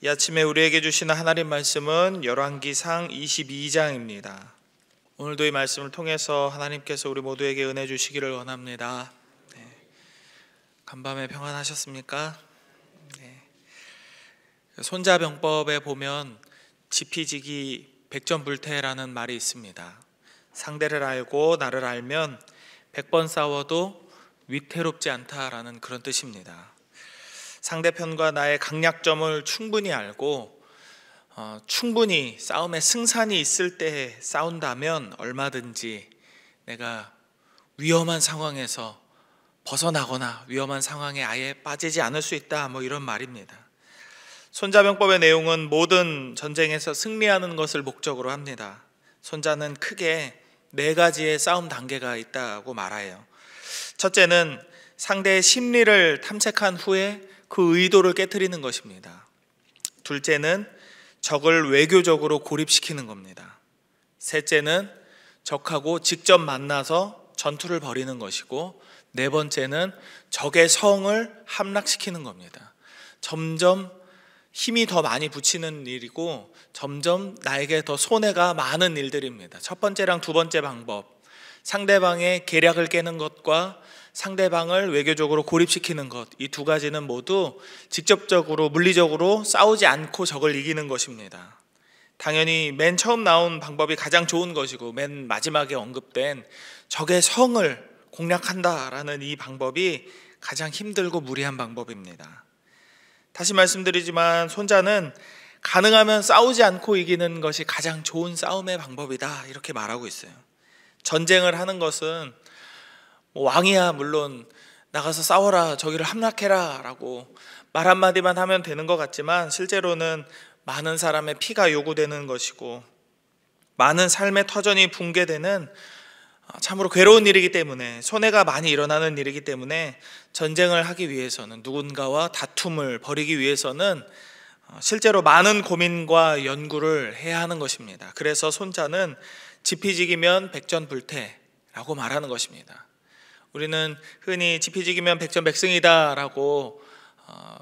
이 아침에 우리에게 주시는 하나님 말씀은 열왕기상 22장입니다. 오늘도 이 말씀을 통해서 하나님께서 우리 모두에게 은혜 주시기를 원합니다. 간밤에 평안하셨습니까? 손자병법에 보면 지피지기 백전불태라는 말이 있습니다. 상대를 알고 나를 알면 100번 싸워도 위태롭지 않다라는 그런 뜻입니다. 상대편과 나의 강약점을 충분히 알고 충분히 싸움에 승산이 있을 때 싸운다면 얼마든지 내가 위험한 상황에서 벗어나거나 위험한 상황에 아예 빠지지 않을 수 있다, 이런 말입니다. 손자병법의 내용은 모든 전쟁에서 승리하는 것을 목적으로 합니다. 손자는 크게 4가지의 싸움 단계가 있다고 말해요. 첫째는 상대의 심리를 탐색한 후에 그 의도를 깨트리는 것입니다. 둘째는 적을 외교적으로 고립시키는 겁니다. 셋째는 적하고 직접 만나서 전투를 벌이는 것이고, 4번째는 적의 성을 함락시키는 겁니다. 점점 힘이 더 많이 붙이는 일이고 점점 나에게 더 손해가 많은 일들입니다. 첫 번째랑 두 번째 방법, 상대방의 계략을 깨는 것과 상대방을 외교적으로 고립시키는 것, 이 2가지는 모두 직접적으로 물리적으로 싸우지 않고 적을 이기는 것입니다. 당연히 맨 처음 나온 방법이 가장 좋은 것이고, 맨 마지막에 언급된 적의 성을 공략한다라는 이 방법이 가장 힘들고 무리한 방법입니다. 다시 말씀드리지만 손자는 가능하면 싸우지 않고 이기는 것이 가장 좋은 싸움의 방법이다, 이렇게 말하고 있어요. 전쟁을 하는 것은 왕이야 물론 나가서 싸워라, 저기를 함락해라 라고 말 한마디만 하면 되는 것 같지만, 실제로는 많은 사람의 피가 요구되는 것이고 많은 삶의 터전이 붕괴되는 참으로 괴로운 일이기 때문에, 손해가 많이 일어나는 일이기 때문에 전쟁을 하기 위해서는, 누군가와 다툼을 벌이기 위해서는 실제로 많은 고민과 연구를 해야 하는 것입니다. 그래서 손자는 지피지기면 백전불태라고 말하는 것입니다. 우리는 흔히 지피지기면 백전백승이다 라고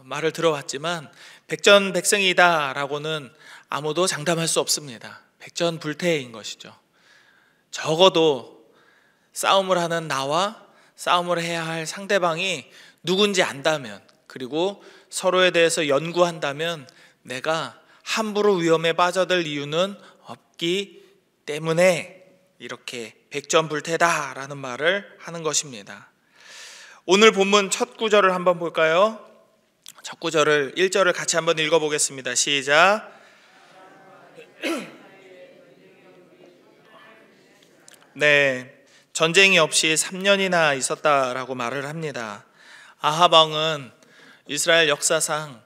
말을 들어왔지만, 백전백승이다 라고는 아무도 장담할 수 없습니다. 백전불태인 것이죠. 적어도 싸움을 하는 나와 싸움을 해야 할 상대방이 누군지 안다면, 그리고 서로에 대해서 연구한다면 내가 함부로 위험에 빠져들 이유는 없기 때문에 이렇게 백전불태다라는 말을 하는 것입니다. 오늘 본문 첫 구절을 한번 볼까요? 첫 구절을 1절을 같이 한번 읽어보겠습니다. 시작. 네, 전쟁이 없이 3년이나 있었다라고 말을 합니다. 아합 왕은 이스라엘 역사상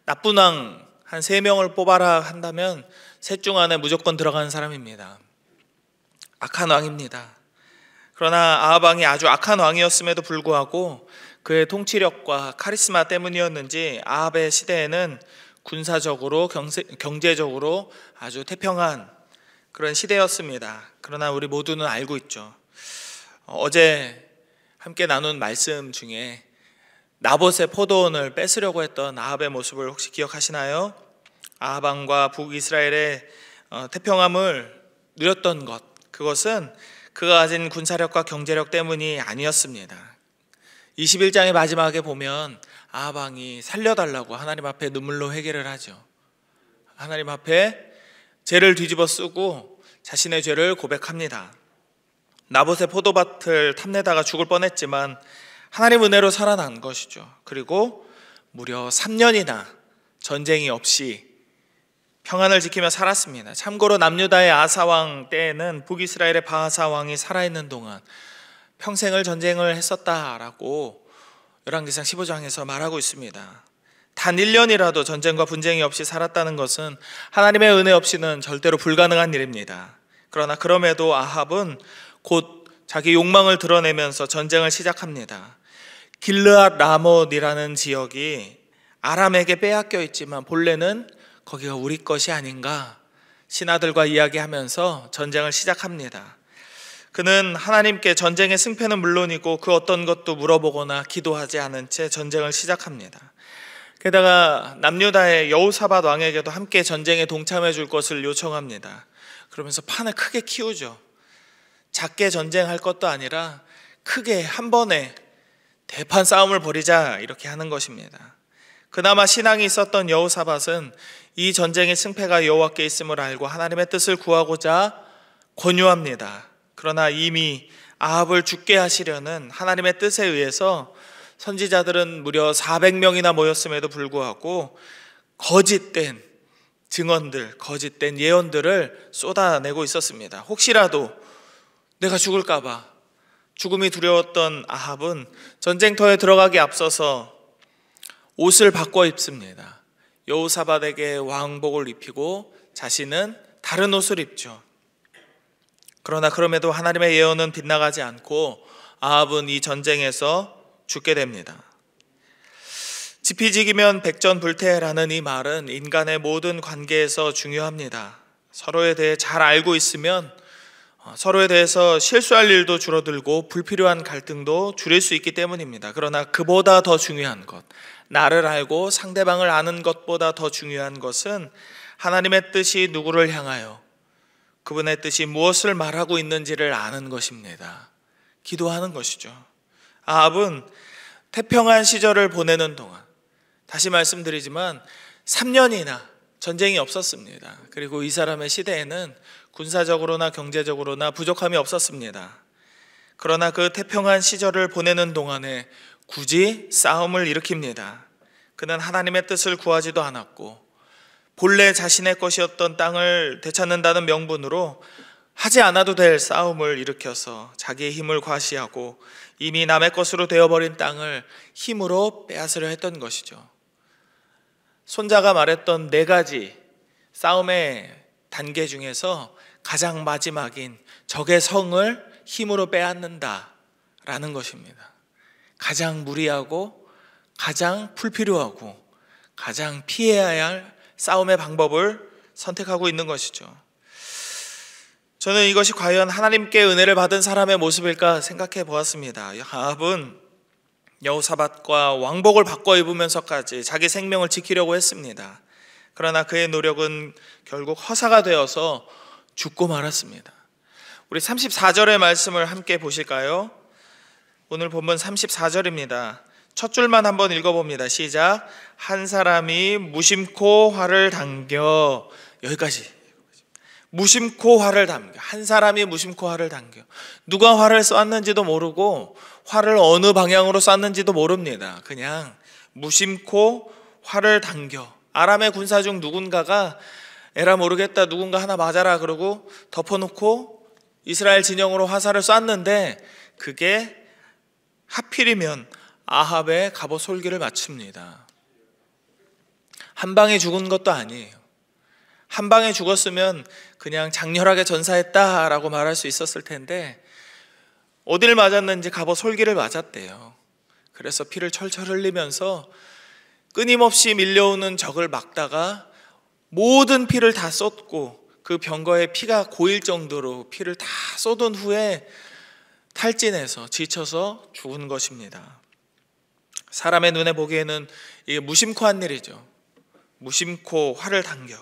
나쁜 왕 한 3명을 뽑아라 한다면 셋 중 안에 무조건 들어가는 사람입니다. 악한 왕입니다. 그러나 아합 왕이 아주 악한 왕이었음에도 불구하고 그의 통치력과 카리스마 때문이었는지 아합의 시대에는 군사적으로 경제적으로 아주 태평한 그런 시대였습니다. 그러나 우리 모두는 알고 있죠. 어제 함께 나눈 말씀 중에 나봇의 포도원을 뺏으려고 했던 아합의 모습을 혹시 기억하시나요? 아합 왕과 북이스라엘의 태평함을 누렸던 것, 그것은 그가 가진 군사력과 경제력 때문이 아니었습니다. 21장의 마지막에 보면 아합 왕이 살려달라고 하나님 앞에 눈물로 회개를 하죠. 하나님 앞에 죄를 뒤집어 쓰고 자신의 죄를 고백합니다. 나봇의 포도밭을 탐내다가 죽을 뻔했지만 하나님 은혜로 살아난 것이죠. 그리고 무려 3년이나 전쟁이 없이 평안을 지키며 살았습니다. 참고로 남유다의 아사왕 때에는 북이스라엘의 바하사왕이 살아있는 동안 평생을 전쟁을 했었다라고 열왕기상 15장에서 말하고 있습니다. 단 1년이라도 전쟁과 분쟁이 없이 살았다는 것은 하나님의 은혜 없이는 절대로 불가능한 일입니다. 그러나 그럼에도 아합은 곧 자기 욕망을 드러내면서 전쟁을 시작합니다. 길르앗 라못이라는 지역이 아람에게 빼앗겨 있지만 본래는 거기가 우리 것이 아닌가, 신하들과 이야기하면서 전쟁을 시작합니다. 그는 하나님께 전쟁의 승패는 물론이고 그 어떤 것도 물어보거나 기도하지 않은 채 전쟁을 시작합니다. 게다가 남유다의 여호사밧 왕에게도 함께 전쟁에 동참해 줄 것을 요청합니다. 그러면서 판을 크게 키우죠. 작게 전쟁할 것도 아니라 크게 한 번에 대판 싸움을 벌이자, 이렇게 하는 것입니다. 그나마 신앙이 있었던 여호사밧은 이 전쟁의 승패가 여호와께 있음을 알고 하나님의 뜻을 구하고자 권유합니다. 그러나 이미 아합을 죽게 하시려는 하나님의 뜻에 의해서 선지자들은 무려 400명이나 모였음에도 불구하고 거짓된 증언들, 거짓된 예언들을 쏟아내고 있었습니다. 혹시라도 내가 죽을까 봐 죽음이 두려웠던 아합은 전쟁터에 들어가기 앞서서 옷을 바꿔 입습니다. 여호사밧에게 왕복을 입히고 자신은 다른 옷을 입죠. 그러나 그럼에도 하나님의 예언은 빗나가지 않고 아합은 이 전쟁에서 죽게 됩니다. 지피지기면 백전불태라는 이 말은 인간의 모든 관계에서 중요합니다. 서로에 대해 잘 알고 있으면 서로에 대해서 실수할 일도 줄어들고 불필요한 갈등도 줄일 수 있기 때문입니다. 그러나 그보다 더 중요한 것, 나를 알고 상대방을 아는 것보다 더 중요한 것은 하나님의 뜻이 누구를 향하여, 그분의 뜻이 무엇을 말하고 있는지를 아는 것입니다. 기도하는 것이죠. 아합은 태평한 시절을 보내는 동안, 다시 말씀드리지만 3년이나 전쟁이 없었습니다. 그리고 이 사람의 시대에는 군사적으로나 경제적으로나 부족함이 없었습니다. 그러나 그 태평한 시절을 보내는 동안에 굳이 싸움을 일으킵니다. 그는 하나님의 뜻을 구하지도 않았고 본래 자신의 것이었던 땅을 되찾는다는 명분으로 하지 않아도 될 싸움을 일으켜서 자기의 힘을 과시하고 이미 남의 것으로 되어버린 땅을 힘으로 빼앗으려 했던 것이죠. 손자가 말했던 4가지 싸움의 단계 중에서 가장 마지막인 적의 성을 힘으로 빼앗는다라는 것입니다. 가장 무리하고 가장 불필요하고 가장 피해야 할 싸움의 방법을 선택하고 있는 것이죠. 저는 이것이 과연 하나님께 은혜를 받은 사람의 모습일까 생각해 보았습니다. 아합은 여호사밧과 왕복을 바꿔 입으면서까지 자기 생명을 지키려고 했습니다. 그러나 그의 노력은 결국 허사가 되어서 죽고 말았습니다. 우리 34절의 말씀을 함께 보실까요? 오늘 본문 34절입니다. 첫 줄만 한번 읽어봅니다. 시작. 한 사람이 무심코 활을 당겨, 여기까지. 무심코 활을 당겨. 한 사람이 무심코 활을 당겨. 누가 활을 쐈는지도 모르고 활을 어느 방향으로 쐈는지도 모릅니다. 그냥 무심코 활을 당겨. 아람의 군사 중 누군가가 에라 모르겠다, 누군가 하나 맞아라 그러고 덮어놓고 이스라엘 진영으로 화살을 쐈는데 그게 하필이면 아합의 갑옷 솔기를 맞춥니다. 한 방에 죽은 것도 아니에요. 한 방에 죽었으면 그냥 장렬하게 전사했다라고 말할 수 있었을 텐데 어딜 맞았는지 갑옷 솔기를 맞았대요. 그래서 피를 철철 흘리면서 끊임없이 밀려오는 적을 막다가 모든 피를 다 쏟고 그 병거에 피가 고일 정도로 피를 다 쏟은 후에 탈진해서 지쳐서 죽은 것입니다. 사람의 눈에 보기에는 이게 무심코 한 일이죠. 무심코 활을 당겨.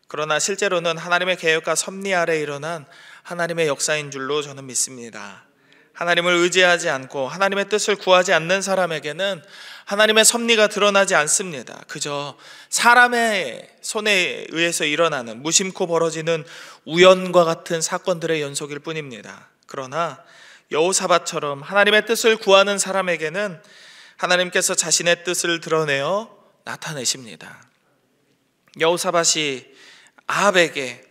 그러나 실제로는 하나님의 계획과 섭리 아래 일어난 하나님의 역사인 줄로 저는 믿습니다. 하나님을 의지하지 않고 하나님의 뜻을 구하지 않는 사람에게는 하나님의 섭리가 드러나지 않습니다. 그저 사람의 손에 의해서 일어나는 무심코 벌어지는 우연과 같은 사건들의 연속일 뿐입니다. 그러나 여호사밧처럼 하나님의 뜻을 구하는 사람에게는 하나님께서 자신의 뜻을 드러내어 나타내십니다. 여호사밧이 아합에게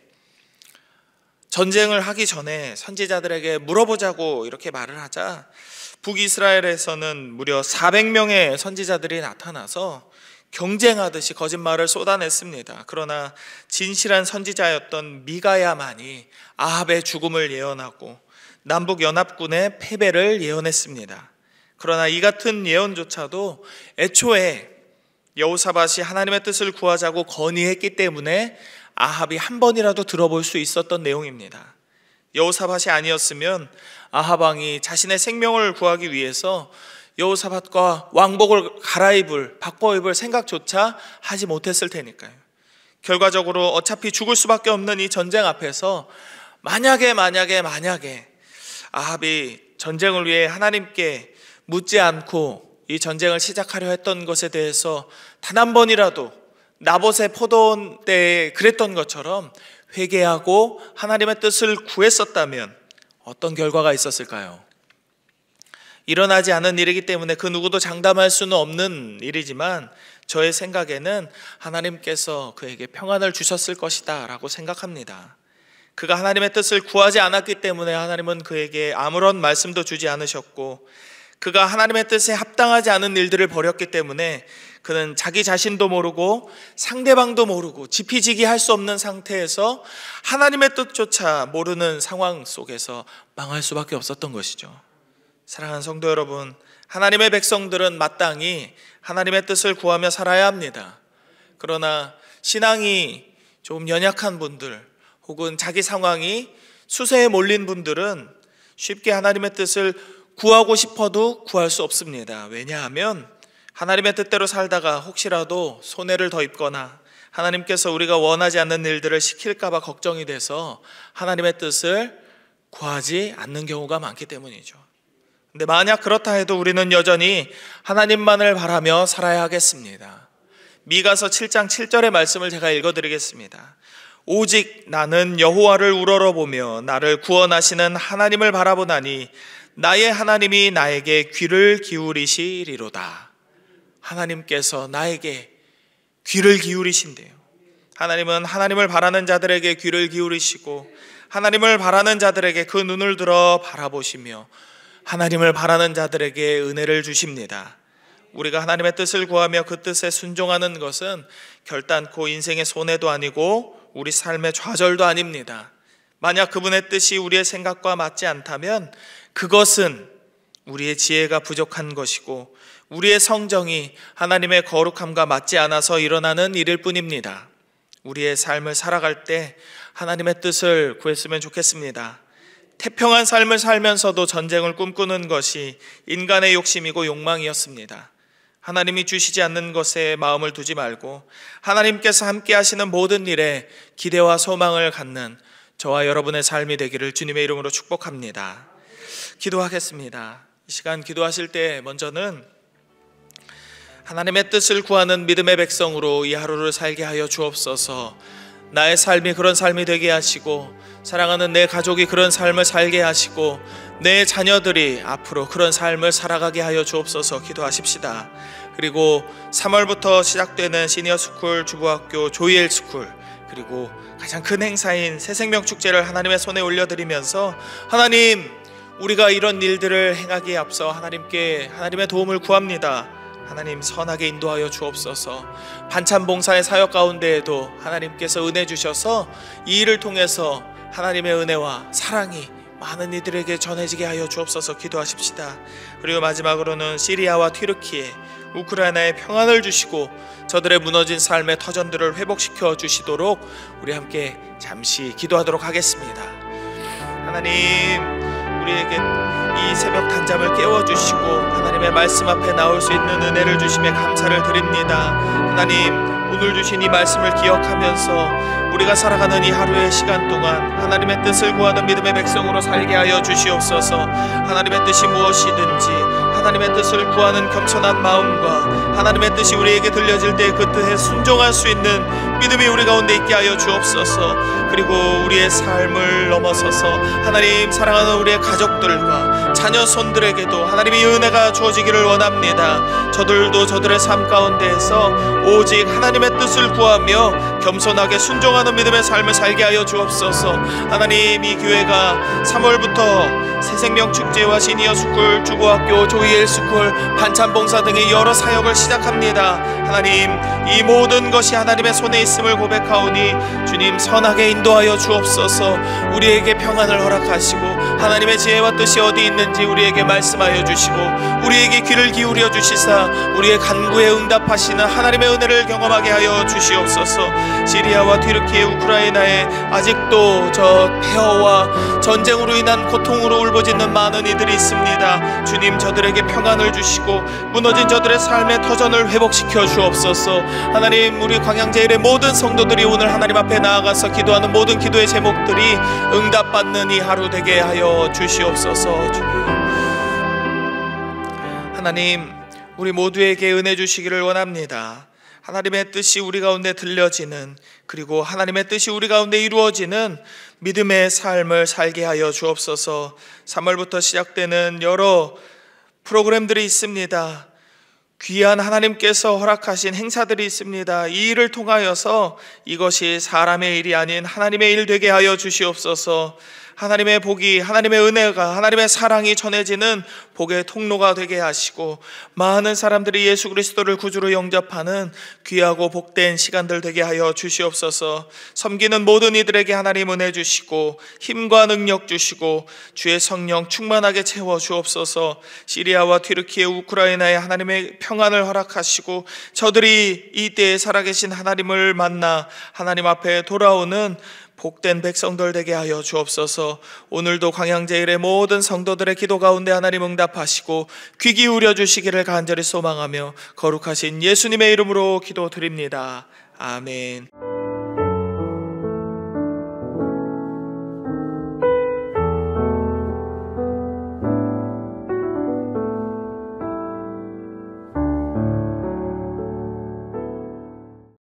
전쟁을 하기 전에 선지자들에게 물어보자고 이렇게 말을 하자 북이스라엘에서는 무려 400명의 선지자들이 나타나서 경쟁하듯이 거짓말을 쏟아냈습니다. 그러나 진실한 선지자였던 미가야만이 아합의 죽음을 예언하고 남북연합군의 패배를 예언했습니다. 그러나 이 같은 예언조차도 애초에 여호사밧이 하나님의 뜻을 구하자고 건의했기 때문에 아합이 한 번이라도 들어볼 수 있었던 내용입니다. 여호사밧이 아니었으면 아합 왕이 자신의 생명을 구하기 위해서 여호사밧과 왕복을 바꿔 입을 생각조차 하지 못했을 테니까요. 결과적으로 어차피 죽을 수밖에 없는 이 전쟁 앞에서 만약에 아합이 전쟁을 위해 하나님께 묻지 않고 이 전쟁을 시작하려 했던 것에 대해서 단 한 번이라도 나봇의 포도원 때에 그랬던 것처럼 회개하고 하나님의 뜻을 구했었다면 어떤 결과가 있었을까요? 일어나지 않은 일이기 때문에 그 누구도 장담할 수는 없는 일이지만 저의 생각에는 하나님께서 그에게 평안을 주셨을 것이다 라고 생각합니다. 그가 하나님의 뜻을 구하지 않았기 때문에 하나님은 그에게 아무런 말씀도 주지 않으셨고, 그가 하나님의 뜻에 합당하지 않은 일들을 벌였기 때문에 그는 자기 자신도 모르고 상대방도 모르고 지피지기 할 수 없는 상태에서 하나님의 뜻조차 모르는 상황 속에서 망할 수밖에 없었던 것이죠. 사랑하는 성도 여러분, 하나님의 백성들은 마땅히 하나님의 뜻을 구하며 살아야 합니다. 그러나 신앙이 좀 연약한 분들, 혹은 자기 상황이 수세에 몰린 분들은 쉽게 하나님의 뜻을 구하고 싶어도 구할 수 없습니다. 왜냐하면 하나님의 뜻대로 살다가 혹시라도 손해를 더 입거나 하나님께서 우리가 원하지 않는 일들을 시킬까 봐 걱정이 돼서 하나님의 뜻을 구하지 않는 경우가 많기 때문이죠. 근데 만약 그렇다 해도 우리는 여전히 하나님만을 바라며 살아야 하겠습니다. 미가서 7장 7절의 말씀을 제가 읽어드리겠습니다. 오직 나는 여호와를 우러러보며 나를 구원하시는 하나님을 바라보나니 나의 하나님이 나에게 귀를 기울이시리로다. 하나님께서 나에게 귀를 기울이신대요. 하나님은 하나님을 바라는 자들에게 귀를 기울이시고 하나님을 바라는 자들에게 그 눈을 들어 바라보시며 하나님을 바라는 자들에게 은혜를 주십니다. 우리가 하나님의 뜻을 구하며 그 뜻에 순종하는 것은 결단코 인생의 손해도 아니고 우리 삶의 좌절도 아닙니다. 만약 그분의 뜻이 우리의 생각과 맞지 않다면 그것은 우리의 지혜가 부족한 것이고 우리의 성정이 하나님의 거룩함과 맞지 않아서 일어나는 일일 뿐입니다. 우리의 삶을 살아갈 때 하나님의 뜻을 구했으면 좋겠습니다. 태평한 삶을 살면서도 전쟁을 꿈꾸는 것이 인간의 욕심이고 욕망이었습니다. 하나님이 주시지 않는 것에 마음을 두지 말고 하나님께서 함께 하시는 모든 일에 기대와 소망을 갖는 저와 여러분의 삶이 되기를 주님의 이름으로 축복합니다. 기도하겠습니다. 이 시간 기도하실 때 먼저는 하나님의 뜻을 구하는 믿음의 백성으로 이 하루를 살게 하여 주옵소서. 나의 삶이 그런 삶이 되게 하시고 사랑하는 내 가족이 그런 삶을 살게 하시고 내 자녀들이 앞으로 그런 삶을 살아가게 하여 주옵소서. 기도하십시다. 그리고 3월부터 시작되는 시니어스쿨, 주부학교, 조이엘스쿨, 그리고 가장 큰 행사인 새생명축제를 하나님의 손에 올려드리면서 하나님, 우리가 이런 일들을 행하기에 앞서 하나님의 도움을 구합니다. 하나님 선하게 인도하여 주옵소서. 반찬 봉사의 사역 가운데에도 하나님께서 은혜 주셔서 이 일을 통해서 하나님의 은혜와 사랑이 많은 이들에게 전해지게 하여 주옵소서. 기도하십시다. 그리고 마지막으로는 시리아와 튀르키예, 우크라이나에 평안을 주시고 저들의 무너진 삶의 터전들을 회복시켜 주시도록 우리 함께 잠시 기도하도록 하겠습니다. 하나님, 우리에게 이 새벽 단잠을 깨워주시고 하나님의 말씀 앞에 나올 수 있는 은혜를 주심에 감사를 드립니다. 하나님, 오늘 주신 이 말씀을 기억하면서 우리가 살아가는 이 하루의 시간 동안 하나님의 뜻을 구하는 믿음의 백성으로 살게 하여 주시옵소서. 하나님의 뜻이 무엇이든지 하나님의 뜻을 구하는 겸손한 마음과 하나님의 뜻이 우리에게 들려질 때 그 뜻에 순종할 수 있는 믿음이 우리 가운데 있게 하여 주옵소서. 그리고 우리의 삶을 넘어서서 하나님 사랑하는 우리의 가족들과 자녀 손들에게도 하나님의 은혜가 주어지기를 원합니다. 저들도 저들의 삶 가운데에서 오직 하나님의 뜻을 구하며 겸손하게 순종하는 믿음의 삶을 살게 하여 주옵소서. 하나님, 이 교회가 3월부터 새생명축제와 시니어스쿨, 주부학교, 조이엘스쿨, 반찬봉사 등의 여러 사역을 시작합니다. 하나님, 이 모든 것이 하나님의 손에 있음을 고백하오니 주님 선하게 인도하여 주옵소서. 우리에게 평안을 허락하시고 하나님의 지혜와 뜻이 어디 있는지 우리에게 말씀하여 주시고 우리에게 귀를 기울여 주시사 우리의 간구에 응답하시는 하나님의 은혜를 경험하게 하여 주시옵소서. 시리아와 튀르키예, 우크라이나에 아직도 저 폐허와 전쟁으로 인한 고통으로 울부짖는 많은 이들이 있습니다. 주님, 저들에게 평안을 주시고 무너진 저들의 삶의 터전을 회복시켜 주옵소서. 하나님, 우리 광양제일의 모든 성도들이 오늘 하나님 앞에 나아가서 기도하는 모든 기도의 제목들이 응답받는 이 하루 되게 하여 주시옵소서. 주님, 하나님, 우리 모두에게 은혜 주시기를 원합니다. 하나님의 뜻이 우리 가운데 들려지는, 그리고 하나님의 뜻이 우리 가운데 이루어지는 믿음의 삶을 살게 하여 주옵소서. 3월부터 시작되는 여러 프로그램들이 있습니다. 귀한 하나님께서 허락하신 행사들이 있습니다. 이 일을 통하여서 이것이 사람의 일이 아닌 하나님의 일 되게 하여 주시옵소서. 하나님의 복이, 하나님의 은혜가, 하나님의 사랑이 전해지는 복의 통로가 되게 하시고 많은 사람들이 예수 그리스도를 구주로 영접하는 귀하고 복된 시간들 되게 하여 주시옵소서. 섬기는 모든 이들에게 하나님 은혜 주시고 힘과 능력 주시고 주의 성령 충만하게 채워 주옵소서. 시리아와 튀르키예, 우크라이나에 하나님의 평안을 허락하시고 저들이 이때에 살아계신 하나님을 만나 하나님 앞에 돌아오는 복된 백성들 되게 하여 주옵소서. 오늘도 광양제일의 모든 성도들의 기도 가운데 하나님 응답하시고 귀 기울여 주시기를 간절히 소망하며 거룩하신 예수님의 이름으로 기도드립니다. 아멘.